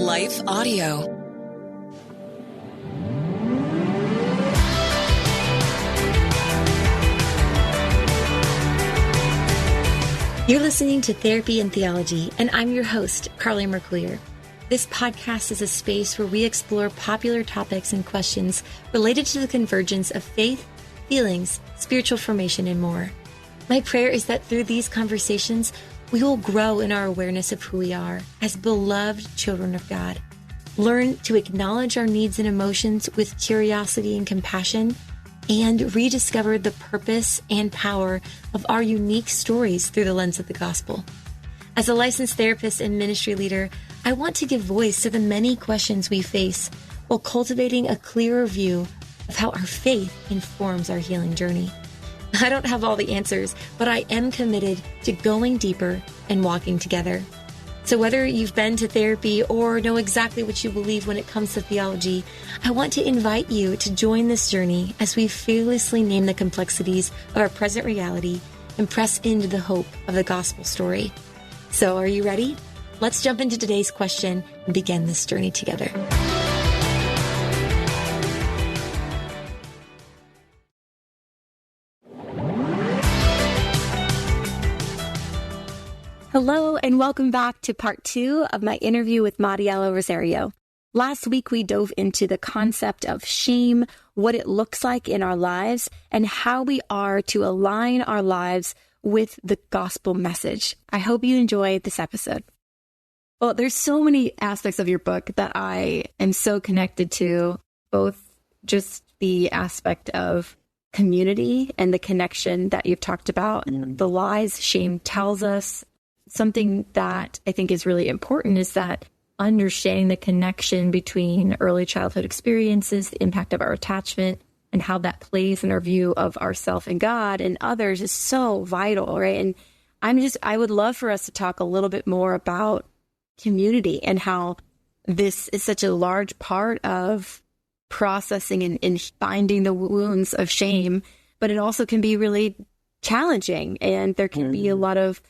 Life Audio. You're listening to Therapy and Theology, and I'm your host, Carly Mercoulier. This podcast is a space where we explore popular topics and questions related to the convergence of faith, feelings, spiritual formation, and more. My prayer is that through these conversations, we will grow in our awareness of who we are as beloved children of God, learn to acknowledge our needs and emotions with curiosity and compassion, and rediscover the purpose and power of our unique stories through the lens of the gospel. As a licensed therapist and ministry leader, I want to give voice to the many questions we face while cultivating a clearer view of how our faith informs our healing journey. I don't have all the answers, but I am committed to going deeper and walking together. So whether you've been to therapy or know exactly what you believe when it comes to theology, I want to invite you to join this journey as we fearlessly name the complexities of our present reality and press into the hope of the gospel story. So are you ready? Let's jump into today's question and begin this journey together. Hello, and welcome back to part 2 of my interview with Mariela Rosario. Last week, we dove into the concept of shame, what it looks like in our lives, and how we are to align our lives with the gospel message. I hope you enjoyed this episode. Well, there's so many aspects of your book that I am so connected to, both just the aspect of community and the connection that you've talked about, the lies shame tells us. Something that I think is really important is that understanding the connection between early childhood experiences, the impact of our attachment, and how that plays in our view of ourself and God and others is so vital, right? And I would love for us to talk a little bit more about community and how this is such a large part of processing and binding the wounds of shame, but it also can be really challenging. And there can be a lot of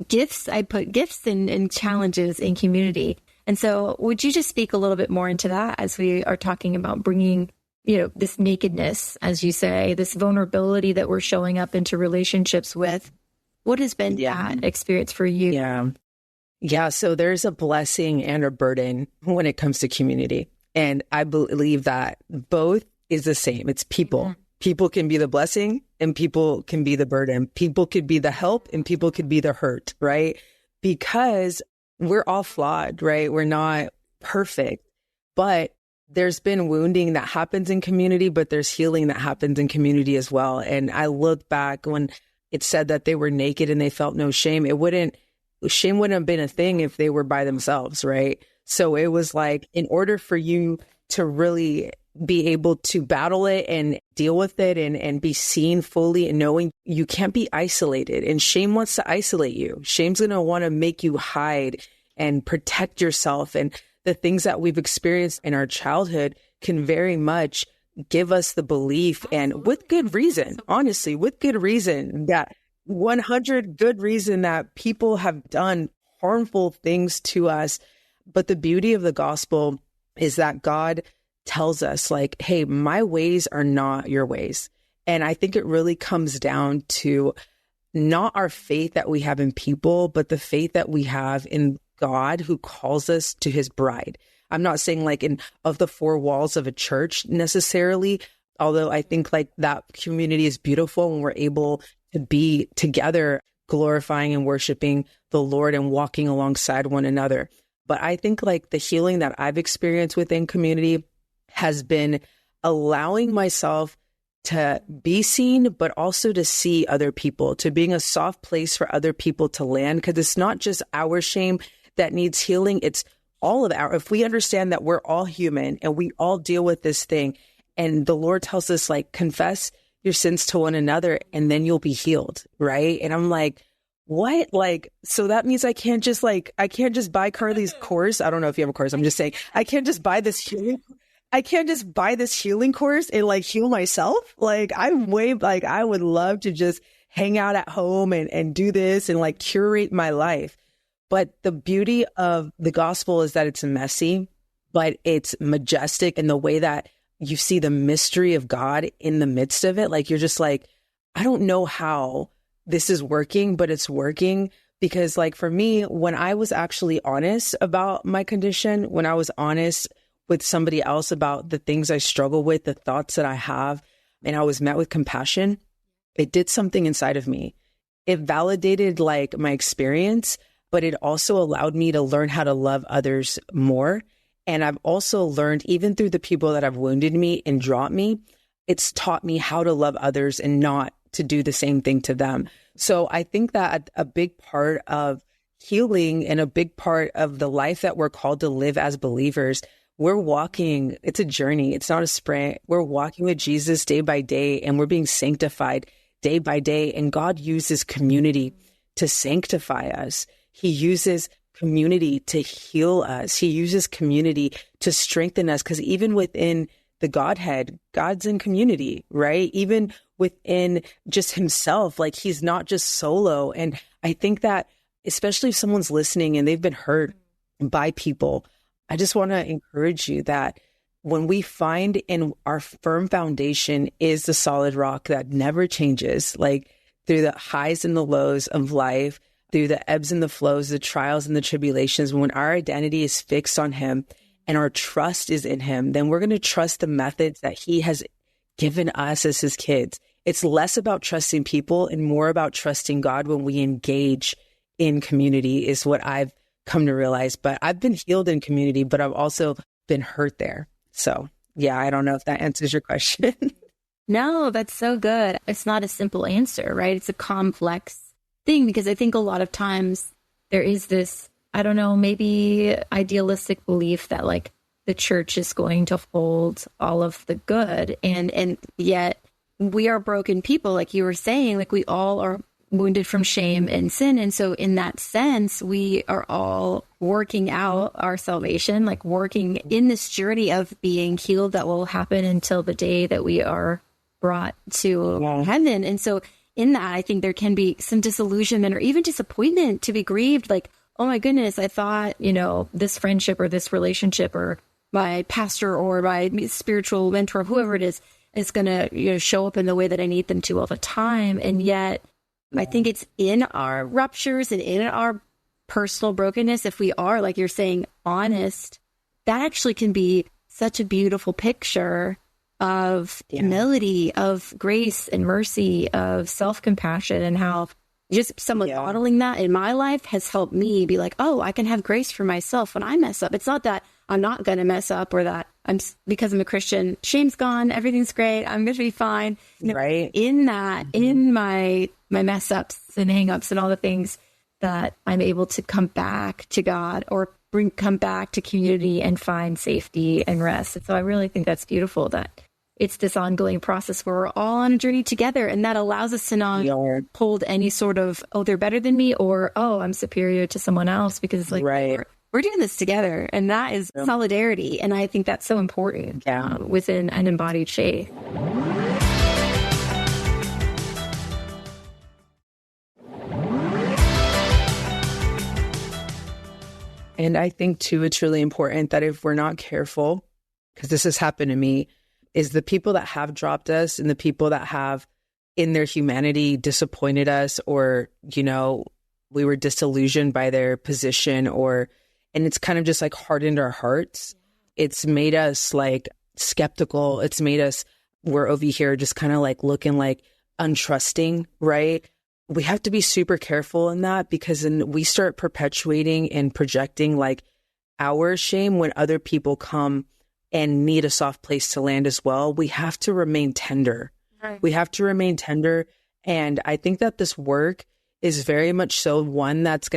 gifts. I put gifts and challenges in community. And so would you just speak a little bit more into that as we are talking about bringing, this nakedness, as you say, this vulnerability that we're showing up into relationships with? What has been that experience for you? Yeah. So there's a blessing and a burden when it comes to community. And I believe that both is the same. It's people. Mm-hmm. People can be the blessing and people can be the burden. People could be the help and people could be the hurt, right? Because we're all flawed, right? We're not perfect, but there's been wounding that happens in community, but there's healing that happens in community as well. And I look back when it said that they were naked and they felt no shame. Shame wouldn't have been a thing if they were by themselves, right? So it was like, in order for you to really be able to battle it and deal with it and be seen fully and knowing, you can't be isolated. And shame wants to isolate you. Shame's going to want to make you hide and protect yourself. And the things that we've experienced in our childhood can very much give us the belief, and with good reason, honestly, with good reason, that 100 good reason that people have done harmful things to us. But the beauty of the gospel is that God tells us, like, hey, my ways are not your ways. And I think it really comes down to not our faith that we have in people, but the faith that we have in God who calls us to his bride. I'm not saying like of the four walls of a church necessarily, although I think like that community is beautiful when we're able to be together, glorifying and worshiping the Lord and walking alongside one another. But I think like the healing that I've experienced within community has been allowing myself to be seen, but also to see other people, to being a soft place for other people to land. Because it's not just our shame that needs healing. It's all of if we understand that we're all human and we all deal with this thing. And the Lord tells us, like, confess your sins to one another and then you'll be healed. Right. And I'm like, what? Like, so that means I can't just buy Carly's course. I don't know if you have a course. I'm just saying, I can't just buy this healing course and like heal myself. Like, I would love to just hang out at home and do this and like curate my life. But the beauty of the gospel is that it's messy, but it's majestic in the way that you see the mystery of God in the midst of it. Like, you're just like, I don't know how this is working, but it's working. Because like for me, when I was actually honest about my condition, when I was honest with somebody else about the things I struggle with, the thoughts that I have, and I was met with compassion, it did something inside of me. It validated like my experience, but it also allowed me to learn how to love others more. And I've also learned, even through the people that have wounded me and dropped me, it's taught me how to love others and not to do the same thing to them. So I think that a big part of healing and a big part of the life that we're called to live as believers, we're walking, it's a journey. It's not a sprint. We're walking with Jesus day by day, and we're being sanctified day by day. And God uses community to sanctify us. He uses community to heal us. He uses community to strengthen us, because even within the Godhead, God's in community, right? Even within just himself, like he's not just solo. And I think that especially if someone's listening and they've been hurt by people, I just want to encourage you that when we find in our firm foundation is the solid rock that never changes, like through the highs and the lows of life, through the ebbs and the flows, the trials and the tribulations, when our identity is fixed on him and our trust is in him, then we're going to trust the methods that he has given us as his kids. It's less about trusting people and more about trusting God when we engage in community, is what I've come to realize. But I've been healed in community, but I've also been hurt there. So yeah, I don't know if that answers your question. No, that's so good. It's not a simple answer, right? It's a complex thing, because I think a lot of times there is this, I don't know, maybe idealistic belief that like the church is going to hold all of the good. And yet we are broken people, like you were saying, like we all are wounded from shame and sin. And so in that sense, we are all working out our salvation, like working in this journey of being healed that will happen until the day that we are brought to heaven. And so in that, I think there can be some disillusionment or even disappointment, to be grieved, like, oh my goodness, I thought, this friendship or this relationship or my pastor or my spiritual mentor, whoever it is going to show up in the way that I need them to all the time. And yet I think it's in our ruptures and in our personal brokenness, if we are, like you're saying, honest, that actually can be such a beautiful picture of humility, of grace and mercy, of self-compassion, and how just someone modeling that in my life has helped me be like, oh, I can have grace for myself when I mess up. It's not that I'm not going to mess up, or that because I'm a Christian, shame's gone, everything's great, I'm going to be fine. Right. In that, in my mess ups and hang ups and all the things, that I'm able to come back to God or come back to community and find safety and rest. And so I really think that's beautiful, that it's this ongoing process where we're all on a journey together, and that allows us to not hold any sort of, oh, they're better than me, or, oh, I'm superior to someone else, because it's like, we're doing this together, and that is solidarity. And I think that's so important within an embodied faith. And I think too, it's really important that if we're not careful, because this has happened to me, is the people that have dropped us and the people that have in their humanity disappointed us, or, we were disillusioned by their position, and it's kind of just like hardened our hearts. It's made us like skeptical. It's made us, we're over here just kind of like looking like untrusting, right? We have to be super careful in that, because then we start perpetuating and projecting like our shame when other people come and need a soft place to land as well. We have to remain tender. Right. We have to remain tender. And I think that this work is very much so one that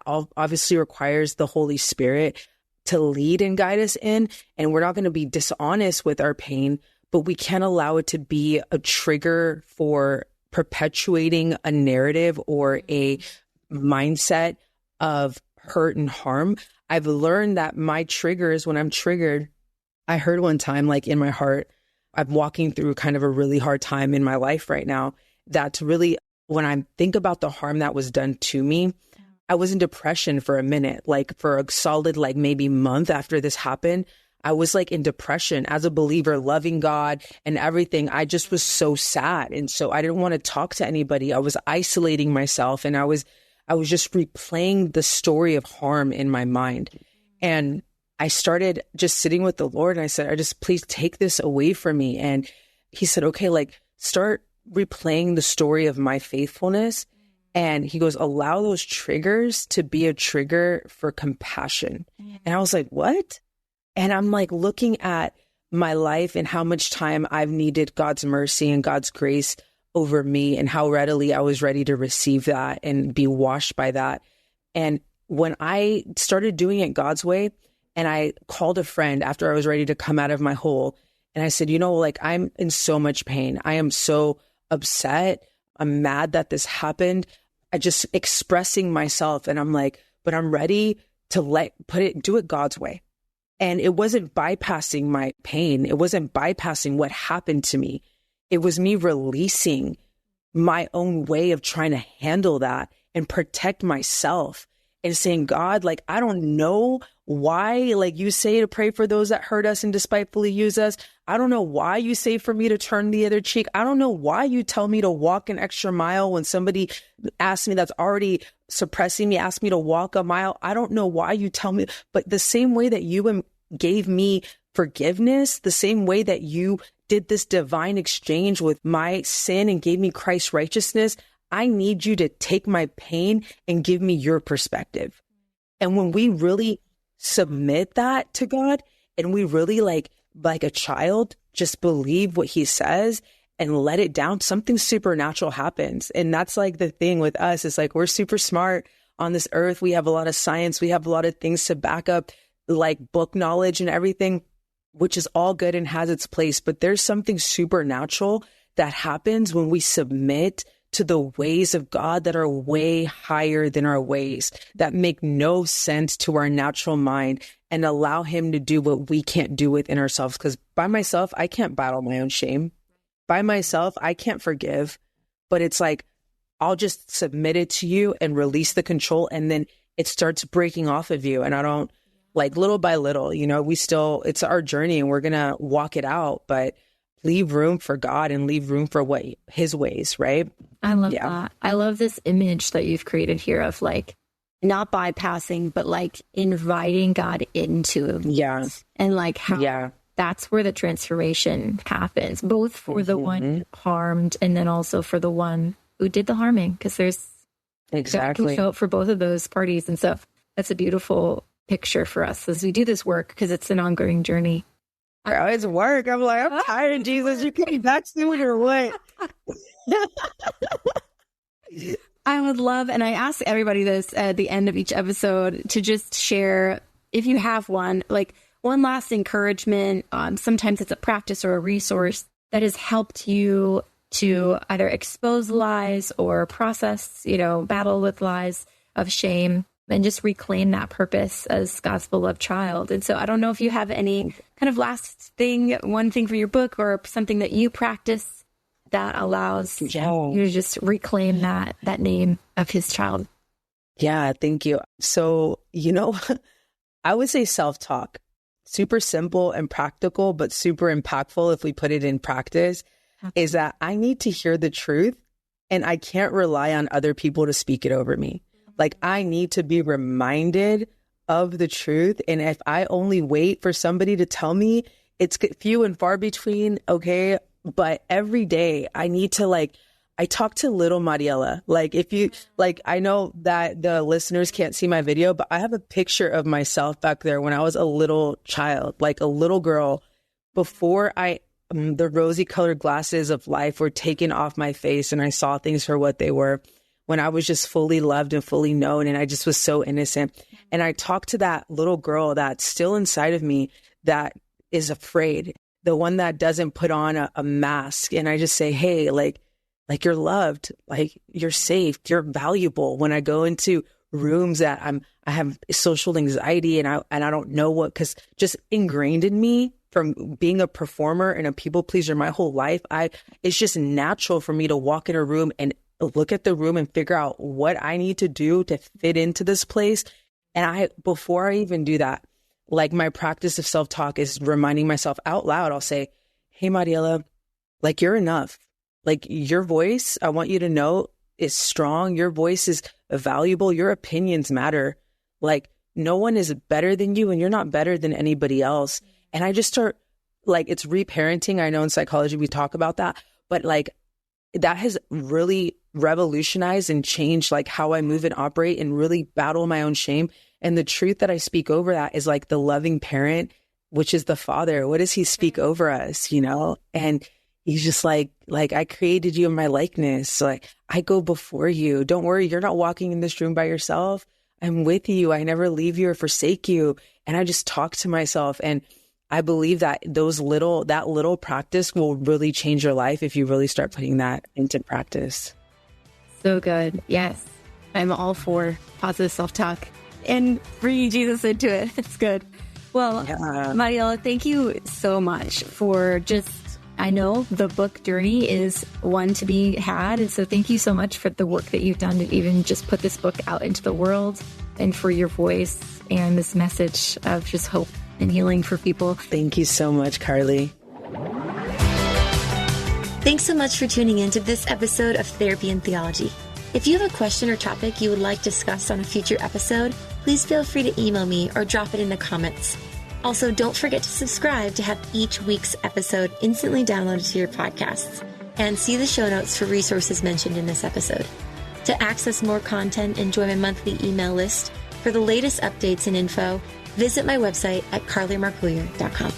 obviously requires the Holy Spirit to lead and guide us in. And we're not going to be dishonest with our pain, but we can't allow it to be a trigger for perpetuating a narrative or a mindset of hurt and harm. I've learned that my triggers, when I'm triggered, I heard one time, like in my heart, I'm walking through kind of a really hard time in my life right now. That's really, when I think about the harm that was done to me, I was in depression for a minute, like for a solid, like maybe month after this happened. I was like in depression as a believer, loving God and everything. I just was so sad. And so I didn't want to talk to anybody. I was isolating myself, and I was just replaying the story of harm in my mind. And I started just sitting with the Lord, and I said, please take this away from me. And he said, okay, like start replaying the story of my faithfulness. And he goes, allow those triggers to be a trigger for compassion. And I was like, what? And I'm like looking at my life and how much time I've needed God's mercy and God's grace over me, and how readily I was ready to receive that and be washed by that. And when I started doing it God's way, and I called a friend after I was ready to come out of my hole, and I said, like I'm in so much pain. I am so upset. I'm mad that this happened. I just expressing myself, and I'm like, but I'm ready to do it God's way. And it wasn't bypassing my pain. It wasn't bypassing what happened to me. It was me releasing my own way of trying to handle that and protect myself, and saying, God, like, I don't know why, like you say to pray for those that hurt us and despitefully use us. I don't know why you say for me to turn the other cheek. I don't know why you tell me to walk an extra mile when somebody asks me that's already suppressing me, ask me to walk a mile. I don't know why you tell me, but the same way that you gave me forgiveness, the same way that you did this divine exchange with my sin and gave me Christ's righteousness, I need you to take my pain and give me your perspective. And when we really submit that to God, and we really like a child, just believe what he says and let it down, something supernatural happens. And that's like the thing with us. It's like, we're super smart on this earth. We have a lot of science. We have a lot of things to back up, like book knowledge and everything, which is all good and has its place. But there's something supernatural that happens when we submit to the ways of God that are way higher than our ways, that make no sense to our natural mind, and allow him to do what we can't do within ourselves. Because by myself, I can't battle my own shame. By myself, I can't forgive. But it's like, I'll just submit it to you and release the control, and then it starts breaking off of you. And I don't, like, little by little, it's our journey, and we're going to walk it out, but leave room for God and leave room for his ways, right? I love that. I love this image that you've created here of like not bypassing, but like inviting God into it. Yeah. And like how that's where the transformation happens, both for the one harmed and then also for the one who did the harming, because there's exactly God can show up for both of those parties. And so that's a beautiful picture for us as we do this work, because it's an ongoing journey. It's work. I'm like, I'm tired, Jesus. You came back soon or what? I would love, and I ask everybody this at the end of each episode, to just share, if you have one, like one last encouragement. Sometimes it's a practice or a resource that has helped you to either expose lies or process, battle with lies of shame, and just reclaim that purpose as God's beloved child. And so I don't know if you have any kind of last thing, one thing for your book or something that you practice that allows you to just reclaim that name of his child. Yeah, thank you. So, I would say self-talk, super simple and practical, but super impactful if we put it in practice, is that I need to hear the truth, and I can't rely on other people to speak it over me. Like, I need to be reminded of the truth. And if I only wait for somebody to tell me, it's few and far between. Okay. But every day I need to, I talk to little Mariela. I know that the listeners can't see my video, but I have a picture of myself back there when I was a little child, like a little girl, before the rosy colored glasses of life were taken off my face and I saw things for what they were, when I was just fully loved and fully known, and I just was so innocent. And I talked to that little girl that's still inside of me that is afraid, the one that doesn't put on a mask. And I just say, hey, like you're loved, like you're safe, you're valuable. When I go into rooms that I have social anxiety and I don't know what, because just ingrained in me from being a performer and a people pleaser my whole life, it's just natural for me to walk in a room and look at the room and figure out what I need to do to fit into this place. And before I even do that, like my practice of self-talk is reminding myself out loud. I'll say, hey, Mariela, like you're enough. Like your voice, I want you to know, is strong. Your voice is valuable. Your opinions matter. Like no one is better than you and you're not better than anybody else. And I just start like, it's reparenting. I know in psychology we talk about that, but like that has really revolutionized and changed like how I move and operate and really battle my own shame. And the truth that I speak over that is like the loving parent, which is the Father. What does he speak over us, you know? And he's just like, I created you in my likeness. So like, I go before you. Don't worry. You're not walking in this room by yourself. I'm with you. I never leave you or forsake you. And I just talk to myself. And I believe that that little practice will really change your life if you really start putting that into practice. So good. Yes. I'm all for positive self-talk and bringing Jesus into it. It's good. Well, Mariela, thank you so much for I know the book journey is one to be had. And so thank you so much for the work that you've done to even just put this book out into the world and for your voice and this message of just hope and healing for people. Thank you so much, Carly. Thanks so much for tuning in to this episode of Therapy and Theology. If you have a question or topic you would like discussed on a future episode, please feel free to email me or drop it in the comments. Also, don't forget to subscribe to have each week's episode instantly downloaded to your podcasts, and see the show notes for resources mentioned in this episode. To access more content and join my monthly email list for the latest updates and info, visit my website at carlymarcluyer.com.